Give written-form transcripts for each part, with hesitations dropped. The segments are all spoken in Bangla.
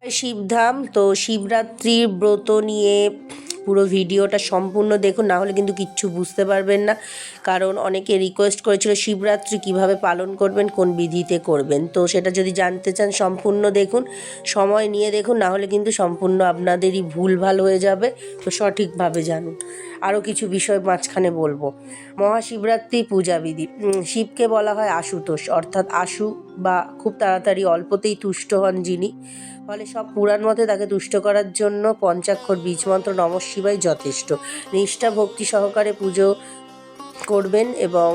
শিবধাম তো শিবরাত্রির ব্রত নিয়ে পুরো ভিডিওটা সম্পূর্ণ দেখুন, না হলে কিন্তু কিচ্ছু বুঝতে পারবেন না। কারণ অনেকে রিকোয়েস্ট করেছিল শিবরাত্রি কিভাবে পালন করবেন, কোন বিধিতে করবেন। তো সেটা যদি জানতে চান সম্পূর্ণ দেখুন, সময় নিয়ে দেখুন, না হলে কিন্তু সম্পূর্ণ আপনাদেরই ভুলভাল হয়ে যাবে। তো সঠিকভাবে জানুন। আরও কিছু বিষয় মাঝখানে বলবো। মহাশিবরাত্রি পূজাবিধি। শিবকে বলা হয় আশুতোষ, অর্থাৎ আশু বা খুব তাড়াতাড়ি অল্পতেই তুষ্ট হন যিনি। ফলে সব পুরাণ মতে তাকে তুষ্ট করার জন্য পঞ্চাক্ষর বীজমন্ত্র নমঃ শিবায় যথেষ্ট। নিষ্ঠা ভক্তি সহকারে পুজো করবেন এবং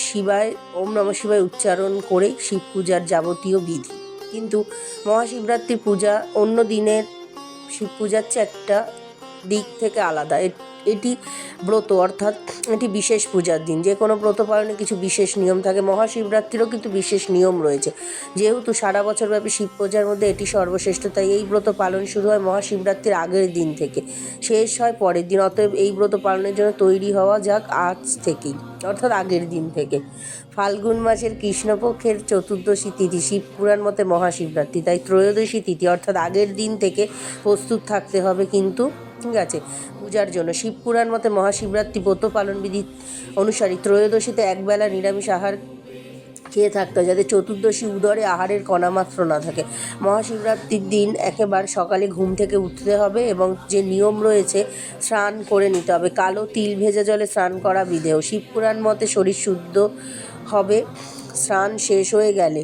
শিবায় ওম নমঃ শিবায় উচ্চারণ করেই শিব পূজার যাবতীয় বিধি। কিন্তু মহাশিবরাত্রির পূজা অন্য দিনের শিব পূজার চেয়ে একটা দিক থেকে আলাদা। এটি ব্রত, অর্থাৎ এটি বিশেষ পূজার দিন। যে কোনো ব্রত পালনে কিছু বিশেষ নিয়ম থাকে। মহাশিবরাত্রিরও কিন্তু বিশেষ নিয়ম রয়েছে। যেহেতু সারা বছরব্যাপী শিব পূজার মধ্যে এটি সর্বশ্রেষ্ঠ, তাই এই ব্রত পালন শুরু হয় মহাশিবরাত্রির আগের দিন থেকে, শেষ হয় পরের দিন। অতএব এই ব্রত পালনের জন্য তৈরি হওয়া যাক আজ থেকেই, অর্থাৎ আগের দিন থেকে। ফাল্গুন মাসের কৃষ্ণপক্ষের চতুর্দশী তিথি শিবপুরাণ মতে মহাশিবরাত্রি, তাই ত্রয়োদশী তিথি অর্থাৎ আগের দিন থেকে প্রস্তুত থাকতে হবে কিন্তু, ঠিক আছে, পূজার জন্য। শিবপুরাণ মতে মহাশিবরাত্রি ব্রত পালন বিধি অনুসারী ত্রয়োদশীতে একবেলা নিরামিষ আহার খেয়ে থাকতে হয়, যাতে চতুর্দশী উদরে আহারের কণামাত্র না থাকে। মহাশিবরাত্রির দিন একেবারে সকালে ঘুম থেকে উঠতে হবে এবং যে নিয়ম রয়েছে স্নান করে নিতে হবে। কালো তিল ভেজা জলে স্নান করা বিধেয়। শিবপুরাণ মতে শরীর শুদ্ধ হবে স্নান শেষ হয়ে গেলে।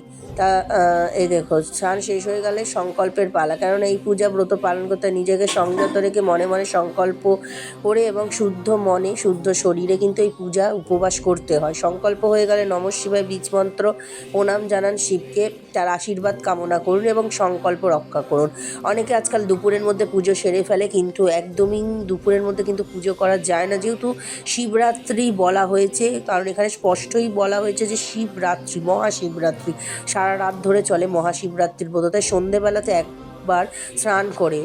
এই দেখো, স্নান শেষ হয়ে গেলে সংকল্পের পালা। কেননা এই পূজা ব্রত পালন করতে নিজেকে সংযত রেখে মনে মনে সংকল্প করে এবং শুদ্ধ মনে শুদ্ধ শরীরে কিন্তু এই পূজা উপবাস করতে হয়। সংকল্প হয়ে গেলে নমঃ শিবায় বীজমন্ত্র প্রণাম জানান শিবকে, তার আশীর্বাদ কামনা করুন এবং সংকল্প রক্ষা করুন। অনেকে আজকাল দুপুরের মধ্যে পুজো সেরে ফেলে, কিন্তু একদমই দুপুরের মধ্যে কিন্তু পুজো করা যায় না। যেহেতু শিবরাত্রি বলা হয়েছে, কারণ এখানে স্পষ্টই বলা হয়েছে যে শিবরাত্রি, মহাশিবরাত্রি সারা রাত ধরে চলে মহাশিবরাত্রির ব্রত। তাই সন্ধেবেলাতে একবার স্নান করে,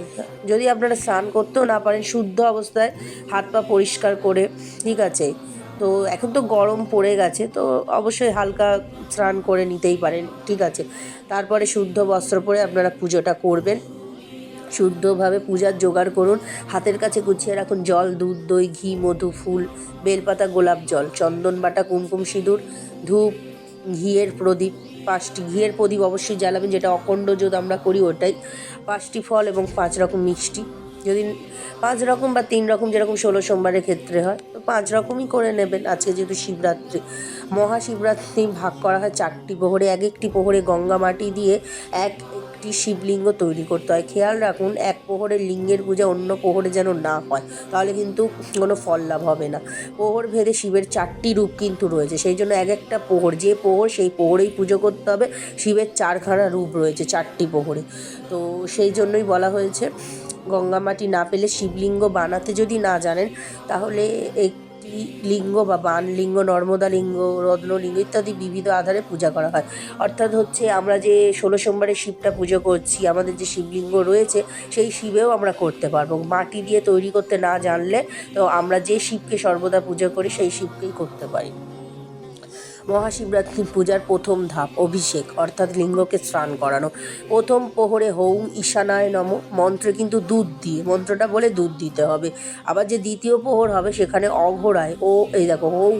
যদি আপনারা স্নান করতেও না পারেন, শুদ্ধ অবস্থায় হাত পা পরিষ্কার করে, ঠিক আছে, তো এখন তো গরম পড়ে গেছে, তো অবশ্যই হালকা স্নান করে নিতেই পারেন, ঠিক আছে। তারপরে শুদ্ধ বস্ত্র পরে আপনারা পুজোটা করবেন। শুদ্ধভাবে পূজার জোগাড় করুন। হাতের কাছে গুছিয়ে রাখুন জল, দুধ, দই, ঘি, মধু, ফুল, বেলপাতা, গোলাপ জল, চন্দন বাটা, কুমকুম, সিঁদুর, ধূপ, ঘিয়ের প্রদীপ, 5টি ঘিয়ের প্রদীপ অবশ্যই জ্বালাবেন, যেটা অখণ্ড যোগ আমরা করি ওটাই। 5টি ফল এবং 5 রকম মিষ্টি। যদি 5 রকম বা 3 রকম, যেরকম 16 সোমবারের ক্ষেত্রে হয়, তো 5 রকমই করে নেবেন। আজকে যেহেতু শিবরাত্রি, মহাশিবরাত্রি ভাগ করা হয় 4টি প্রহরে। এক একটি প্রহরে গঙ্গা মাটি দিয়ে একটি শিবলিঙ্গ তৈরি করতে হয়। খেয়াল রাখুন এক প্রহরের লিঙ্গের পূজা অন্য প্রহরে যেন না হয়, তাহলে কিন্তু কোনো ফল লাভ হবে না। প্রহর ভেদে শিবের 4টি রূপ কিন্তু রয়েছে, সেই জন্য এক একটা প্রহর, যে প্রহর সেই প্রহরেই পুজো করতে হবে। শিবের 4খানা রূপ রয়েছে 4টি প্রহরে, তো সেই জন্যই বলা হয়েছে। গঙ্গা মাটি না পেলে শিবলিঙ্গ বানাতে যদি না জানেন, তাহলে একটি লিঙ্গ বা বানলিঙ্গ, নর্মদা লিঙ্গ, রত্নলিঙ্গ ইত্যাদি বিবিধ আধারে পূজা করা হয়। অর্থাৎ হচ্ছে আমরা যে 16 সোমবারে শিবটা পুজো করছি, আমাদের যে শিবলিঙ্গ রয়েছে সেই শিবেও আমরা করতে পারবো। মাটি দিয়ে তৈরি করতে না জানলে তো আমরা যে শিবকে সর্বদা পুজো করি সেই শিবকেই করতে পারি। মহাশিবরাত্রি পূজার প্রথম ধাপ অভিষেক, অর্থাৎ লিঙ্গকে স্নান করানো। প্রথম প্রহরে হৌং ঈশানায় নম মন্ত্রে কিন্তু দুধ দিয়ে, মন্ত্রটা বলে দুধ দিতে হবে। আবার যে দ্বিতীয় প্রহর হবে সেখানে অঘোরায়, এই দেখো হৌং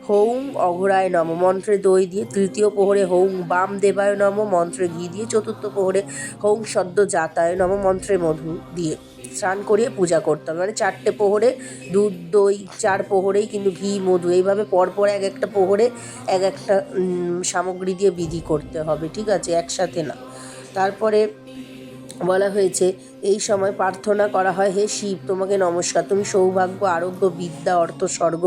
হৌং অঘোরায় নম মন্ত্রে দই দিয়ে। তৃতীয় প্রহরে হৌং বাম দেবায় নম মন্ত্রে ঘি দিয়ে। চতুর্থ প্রহরে হৌং সদ্য জাতায় নম মন্ত্রে মধু দিয়ে স্নান করিয়ে পূজা করতে হবে। মানে 4টে প্রহরে দুধ দই, 4 প্রহরেই কিন্তু ঘি মধু, এইভাবে পরপর এক একটা প্রহরে এক একটা সামগ্রী দিয়ে বিধি করতে হবে, ঠিক আছে, একসাথে না। তারপরে বলা হয়েছে এই সময় প্রার্থনা করা হয়, হে শিব তোমাকে নমস্কার, তুমি সৌভাগ্য, আরোগ্য, বিদ্যা, অর্থ, স্বর্গ,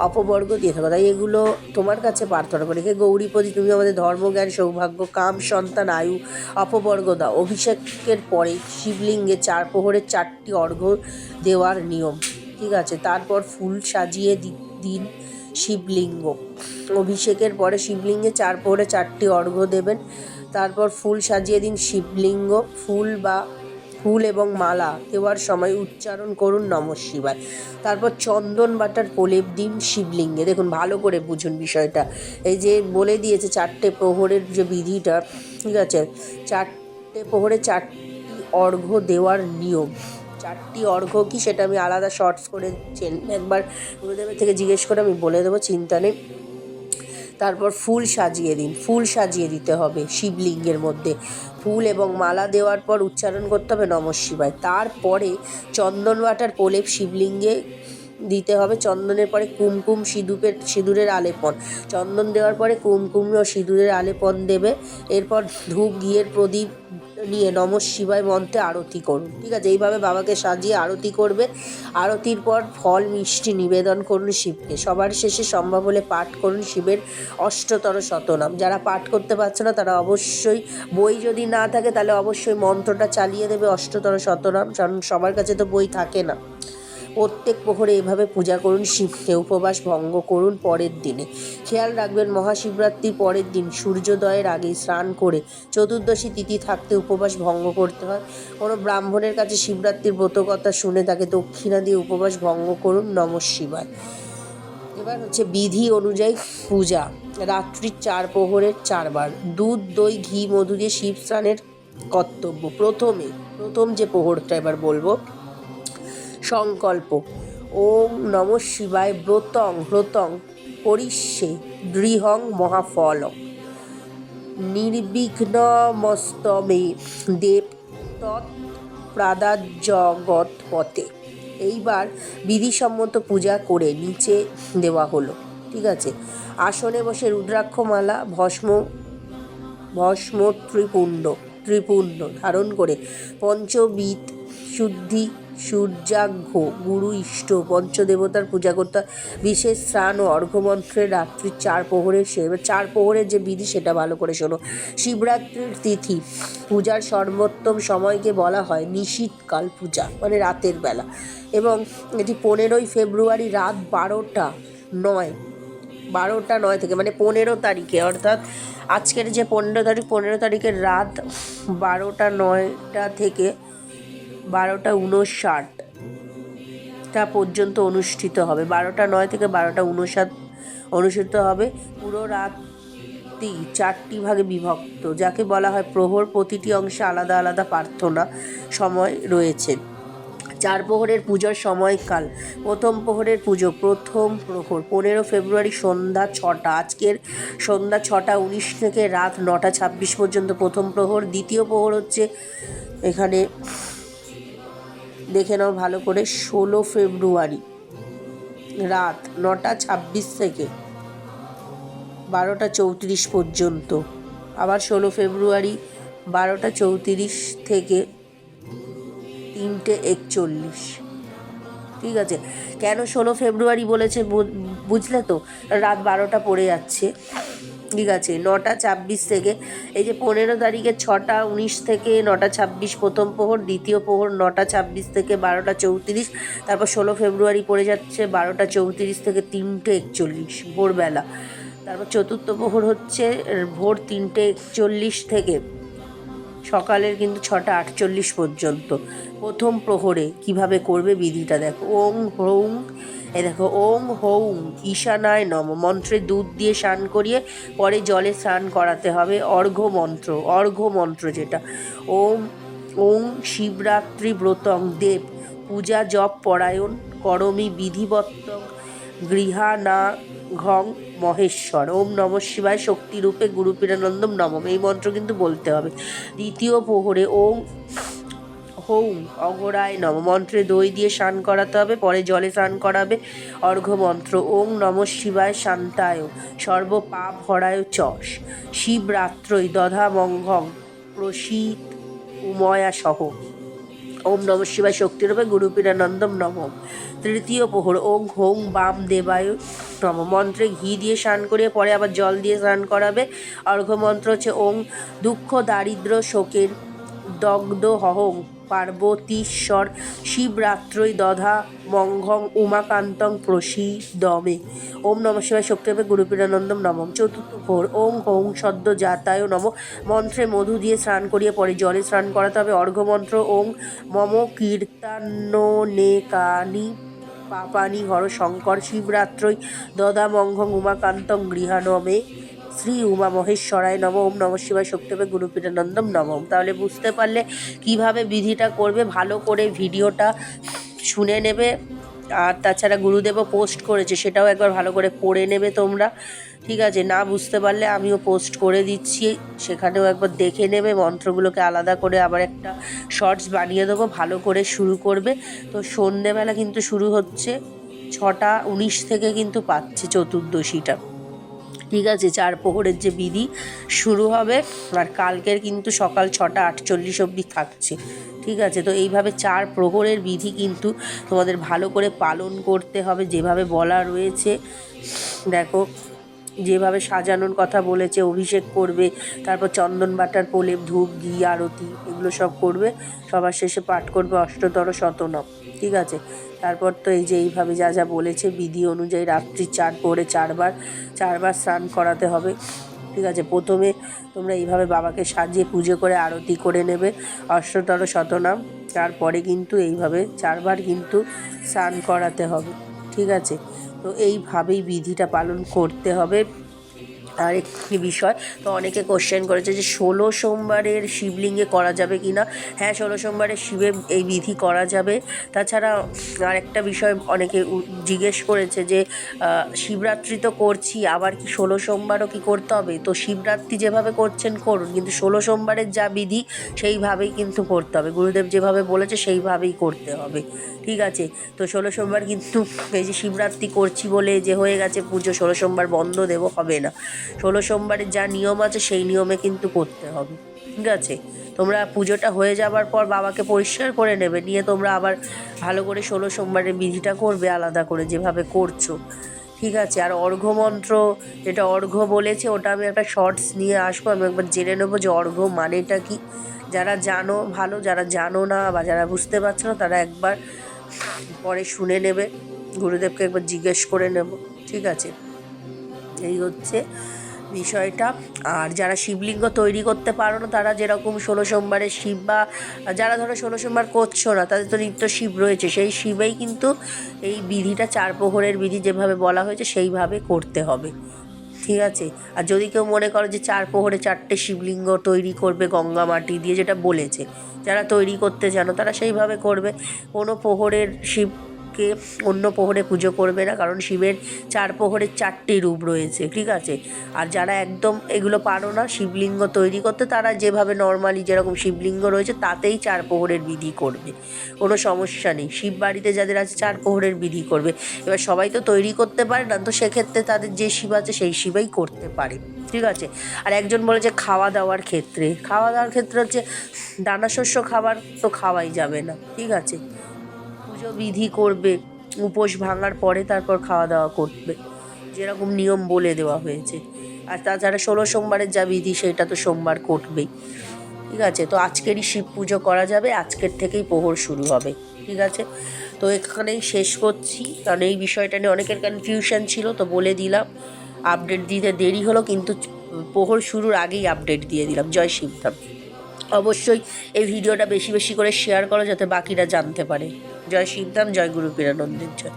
অপবর্গ দিয়ে থাকো, তাই এগুলো তোমার কাছে প্রার্থনা করি। হে গৌরীপতি তুমি আমাদের ধর্মজ্ঞান, সৌভাগ্য, কাম, সন্তান, আয়ু, অপবর্গ দাও। অভিষেকের পরে শিবলিঙ্গে 4 প্রহরে 4টি অর্ঘ্য দেওয়ার নিয়ম, ঠিক আছে। তারপর ফুল সাজিয়ে দিন শিবলিঙ্গ। অভিষেকের পরে শিবলিঙ্গে 4 প্রহরে 4টি অর্ঘ্য দেবেন। তারপর ফুল সাজিয়ে দিন শিবলিঙ্গ। ফুল এবং মালা দেওয়ার সময় উচ্চারণ করুন নমঃ শিবায়। তারপর চন্দন বাটার প্রলেপ দিন শিবলিঙ্গে। দেখুন ভালো করে বুঝুন বিষয়টা, এই যে বলে দিয়েছে 4টে প্রহরের যে বিধিটা, ঠিক আছে, 4টে প্রহরে 4টি অর্ঘ্য দেওয়ার নিয়ম। 4টি অর্ঘ্য কি সেটা আমি আলাদা শর্টস করে একবার গুরুদেবের থেকে জিজ্ঞেস করে আমি বলে দেবো, চিন্তা নেই। তারপর ফুল সাজিয়ে দিন, ফুল সাজিয়ে দিতে হবে শিবলিঙ্গের মধ্যে। ফুল এবং মালা দেওয়ার পর উচ্চারণ করতে হবে নমঃ শিবায়। তারপরে চন্দন বাটার প্রলেপ শিবলিঙ্গে দিতে হবে। চন্দনের পরে কুমকুম সিঁদুরের আলেপন, চন্দন দেওয়ার পরে কুমকুম ও সিঁদুরের আলেপন দেবে। এরপর ধূপ ঘিয়ের প্রদীপ নিয়ে নমঃ শিবায় মন্ত্রে আরতি করুন। ঠিক আছে, এইভাবে বাবাকে সাজিয়ে আরতি করবে। আরতির পর ফল মিষ্টি নিবেদন করুন শিবকে। সবার শেষে সম্ভব হলে পাঠ করুন শিবের অষ্টতর শতনাম। যারা পাঠ করতে পারছে না তারা অবশ্যই, বই যদি না থাকে তাহলে অবশ্যই মন্ত্রটা চালিয়ে দেবে অষ্টতর শতনাম, কারণ সবার কাছে তো বই থাকে না। প্রত্যেক প্রহরে এভাবে পূজা করুন শিবকে। উপবাস ভঙ্গ করুন পরের দিনে। খেয়াল রাখবেন মহাশিবরাত্রির পরের দিন সূর্যোদয়ের আগেই স্নান করে চতুর্দশী তিথি থাকতে উপবাস ভঙ্গ করতে হয়। কোনো ব্রাহ্মণের কাছে শিবরাত্রির ব্রতকথা শুনে তাকে দক্ষিণা দিয়ে উপবাস ভঙ্গ করুন। নমঃ শিবায়। এবার হচ্ছে বিধি অনুযায়ী পূজা। রাত্রির 4 প্রহরের 4 বার দুধ দই ঘি মধু দিয়ে শিব স্নানের কর্তব্য। প্রথম যে প্রহরটা এবার বলবো, সংকল্প। ওম নমঃ শিবায় ব্রতং করিষ্যে দৃঢ়ং মহাফল নির্বিঘ্নমস্তমে দেব তৎ প্রাদাজগৎ পথে। এইবার বিধিসম্মত পূজা করে নিচে দেওয়া হলো। ঠিক আছে, আসনে বসে রুদ্রাক্ষমালা ভস্ম ত্রিপুণ্ড ধারণ করে পঞ্চবিদ শুদ্ধি সূর্যাঘ্য গুরু ইষ্ট পঞ্চদেবতার পূজা করতে বিশেষ স্নান ও অর্ঘ্যমন্ত্রের রাত্রি 4 প্রহরের 4 প্রহরের যে বিধি সেটা ভালো করে শোনো। শিবরাত্রির তিথি পূজার সর্বোত্তম সময়কে বলা হয় নিশীথকাল পূজা, মানে রাতের বেলা, এবং এটি 15ই ফেব্রুয়ারি রাত 12টা 9 থেকে, মানে 15 তারিখে, অর্থাৎ আজকের যে 15 তারিখের রাত 12টা 9টা থেকে 12টা 59টা পর্যন্ত অনুষ্ঠিত হবে। 12টা 9 থেকে 12টা 59 অনুষ্ঠিত হবে। পুরো রাতটি 4টি ভাগে বিভক্ত, যাকে বলা হয় প্রহর। প্রতিটি অংশে আলাদা আলাদা প্রার্থনা সময় রয়েছে। 4 প্রহরের পুজোর সময়কাল। প্রথম প্রহরের পুজো। প্রথম প্রহর 15 ফেব্রুয়ারি সন্ধ্যা 6টা, আজকের সন্ধ্যা 6টা 19 থেকে রাত 9টা 26 পর্যন্ত প্রথম প্রহর। দ্বিতীয় প্রহর হচ্ছে, এখানে দেখে নাও ভালো করে, 16 ফেব্রুয়ারি রাত 9টা 26 থেকে 12টা 34 পর্যন্ত। আবার 16 ফেব্রুয়ারি 12টা 34 থেকে 3টে 41। ঠিক আছে, কেন 16 ফেব্রুয়ারি বলেছে বুঝলে তো, রাত 12টা পড়ে যাচ্ছে। ঠিক আছে, 9টা 26 থেকে, এই যে 15 তারিখের 6টা 19 থেকে 9টা 26 প্রথম প্রহর, দ্বিতীয় প্রহর 9টা 26 থেকে 12টা 34, তারপর 16 ফেব্রুয়ারি পড়ে যাচ্ছে 12টা 34 থেকে 3টে 41 ভোরবেলা। তারপর চতুর্থ প্রহর হচ্ছে ভোর 3টে 41 থেকে সকালের কিন্তু 6টা 48 পর্যন্ত। প্রথম প্রহরে কিভাবে করবে বিধিটা দেখো। ওং হৌং ঈশানায় নম মন্ত্রে দুধ দিয়ে স্নান করিয়ে পরে জলে স্নান করাতে হবে। অর্ঘ্য মন্ত্র যেটা, ওং শিবরাত্রি ব্রতং দেব পূজা জপ পরায়ণ করমি বিধিবত্তং গৃহানা ঘং মহেশ্বর। ওম নমঃ শিবায় শক্তিরূপে গুরুপীরানন্দম নমঃ, এই মন্ত্র কিন্তু বলতে হবে। দ্বিতীয় প্রহরে ওং হৌং অঘরায় নম মন্ত্রে দই দিয়ে স্নান করাতে হবে, পরে জলে স্নান করাবে। অর্ঘ্য মন্ত্র ওং নমঃ শিবায় শান্তায় সর্বপাপ হরায় চ শিবরাত্রই দধা মঙ্ঘং প্রসীদ উময়া সহ। ওম নমঃ শিবায় শক্তিরূপে গুরুপীরানন্দম নমঃ। তৃতীয় প্রহর ওং হৌং বাম দেবায় নম মন্ত্রে ঘি দিয়ে স্নান করিয়ে পরে আবার জল দিয়ে স্নান করাবে। অর্ঘ্য মন্ত্র হচ্ছে ওং দুঃখ দারিদ্র শোকের দগ্ধ হহং পার্বতীশ্বর শিবরাত্রই দধা মঙ্ঘং উমাকান্তং প্রসীদমে। ওম নমঃ শিবায় শক্তিরূপে গুরুপীরানন্দম নমঃ। চতুর্থ প্রহর ওং হৌং সদ্য জাতায় নমঃ মন্ত্রে মধু দিয়ে স্নান করিয়ে পরে জলে স্নান করাতে হবে। অর্ঘ্য মন্ত্র ওং মম কীর্তনেকানি পাপানি হর শঙ্কর শিবরাত্রই দধা মঙ্ঘং উমাকান্তং গৃহাণমে শ্রী উমা মহেশ্বরায় নমঃ, ওম নমঃ শিবায় শক্তিবে গুরুপীঠানন্দম নমঃ। তাহলে বুঝতে পারলে কিভাবে বিধিটা করবে, ভালো করে ভিডিওটা শুনে নেবে। আর তাছাড়া গুরুদেবও পোস্ট করেছে, সেটাও একবার ভালো করে পড়ে নেবে তোমরা, ঠিক আছে? না বুঝতে পারলে আমিও পোস্ট করে দিচ্ছি, সেখানেও একবার দেখে নেবে। মন্ত্রগুলোকে আলাদা করে আবার একটা শর্টস বানিয়ে দেবো, ভালো করে শুরু করবে। তো সন্ধেবেলা কিন্তু শুরু হচ্ছে 6:19 থেকে কিন্তু পাচ্ছে চতুর্দশীটা, ঠিক আছে? 4 প্রহরের যে বিধি শুরু হবে, আর কালকের কিন্তু সকাল 6:48 অবধি থাকছে, ঠিক আছে? তো এইভাবে 4 প্রহরের বিধি কিন্তু তোমাদের ভালো করে পালন করতে হবে, যেভাবে বলা রয়েছে। দেখো, যেভাবে সাজানোর কথা বলেছে, অভিষেক করবে, তারপর চন্দন বাটার প্রলেপ, ধূপ, ঘি, আরতি, এগুলো সব করবে। সবার শেষে পাঠ করবে অষ্টতর শতনাম, ঠিক আছে? তারপর তো এই যে এইভাবে যা যা বলেছে বিধি অনুযায়ী রাত্রি 4 প্রহরে 4 বার স্নান করাতে হবে, ঠিক আছে? প্রথমে তোমরা এইভাবে বাবাকে সাজিয়ে পুজো করে আরতি করে নেবে অষ্টতর শতনাম, তারপরে কিন্তু এইভাবে 4 বার কিন্তু স্নান করাতে হবে, ঠিক আছে? তো এইভাবেই বিধিটা পালন করতে হবে। আর একটি বিষয়, তো অনেকে কোশ্চেন করেছে যে 16 সোমবারের শিবলিঙ্গে করা যাবে কি না। হ্যাঁ, 16 সোমবারের শিবে এই বিধি করা যাবে। তাছাড়া আরেকটা বিষয় অনেকে জিজ্ঞেস করেছে যে শিবরাত্রি তো করছি, আবার কি 16 সোমবারও কি করতে হবে? তো শিবরাত্রি যেভাবে করছেন করুন, কিন্তু 16 সোমবারের যা বিধি সেইভাবেই কিন্তু করতে হবে, গুরুদেব যেভাবে বলেছে সেইভাবেই করতে হবে, ঠিক আছে? তো 16 সোমবার কিন্তু এই যে শিবরাত্রি করছি বলে যে হয়ে গেছে পুজো, 16 সোমবার বন্ধ দেবো, হবে না। 16 সোমবারের যা নিয়ম আছে সেই নিয়মে কিন্তু করতে হবে, ঠিক আছে? তোমরা পুজোটা হয়ে যাবার পর বাবাকে পরিষ্কার করে নেবে, নিয়ে তোমরা আবার ভালো করে 16 সোমবারের বিধিটা করবে আলাদা করে, যেভাবে করছো, ঠিক আছে? আর অর্ঘ্য মন্ত্র, যেটা অর্ঘ্য বলেছে, ওটা আমি একটা শর্টস নিয়ে আসবো, আমি একবার জেনে নেবো যে অর্ঘ্য মানেটা কি। যারা জানো ভালো, যারা জানো না বা যারা বুঝতে পারছো না, তারা একবার পরে শুনে নেবে, গুরুদেবকে একবার জিজ্ঞেস করে নেব, ঠিক আছে? এই হচ্ছে বিষয়টা। আর যারা শিবলিঙ্গ তৈরি করতে পারো না, তারা যেরকম 16 সোমবারের শিব, বা যারা ধরো 16 সোমবার করছো না, তাদের তো নিত্য শিব রয়েছে, সেই শিবেই কিন্তু এই বিধিটা 4 প্রহরের বিধি যেভাবে বলা হয়েছে সেইভাবে করতে হবে, ঠিক আছে? আর যদি কেউ মনে করো যে 4 প্রহরে 4টে শিবলিঙ্গ তৈরি করবে গঙ্গা মাটি দিয়ে, যেটা বলেছে, যারা তৈরি করতে জানো তারা সেইভাবে করবে। কোনো প্রহরের শিবকে অন্য প্রহরে পুজো করবে না, কারণ শিবের 4 প্রহরের 4টি রূপ রয়েছে, ঠিক আছে? আর যারা একদম এগুলো পারো না শিবলিঙ্গ তৈরি করতে, তারা যেভাবে নর্মালি যেরকম শিবলিঙ্গ রয়েছে তাতেই 4 প্রহরের বিধি করবে, কোনো সমস্যা নেই। শিব বাড়িতে যাদের আছে 4 প্রহরের বিধি করবে। এবার সবাই তো তৈরি করতে পারে না, তো সেক্ষেত্রে তাদের যে শিব আছে সেই শিবেই করতে পারে, ঠিক আছে? আর একজন বলেছে খাওয়া দাওয়ার ক্ষেত্রে হচ্ছে দানাশস্য খাবার তো খাওয়াই যাবে না, ঠিক আছে? পুজো বিধি করবে, উপোস ভাঙার পরে তারপর খাওয়া দাওয়া করবে, যেরকম নিয়ম বলে দেওয়া হয়েছে। আর তাছাড়া 16 সোমবারের যা বিধি সেটা তো সোমবার করবেই, ঠিক আছে? তো আজকেরই শিব পুজো করা যাবে, আজকের থেকেই প্রহর শুরু হবে, ঠিক আছে? তো এখানেই শেষ করছি, কারণ এই বিষয়টা নিয়ে অনেকের কনফিউশন ছিল, তো বলে দিলাম। আপডেট দিতে দেরি হলো, কিন্তু প্রহর শুরুর আগেই আপডেট দিয়ে দিলাম। জয় শিবধাম। অবশ্যই এই ভিডিওটা বেশি বেশি করে শেয়ার করো, যাতে বাকিরা জানতে পারে। জয় শিবধাম, জয় গুরু পীরানন্দের জয়।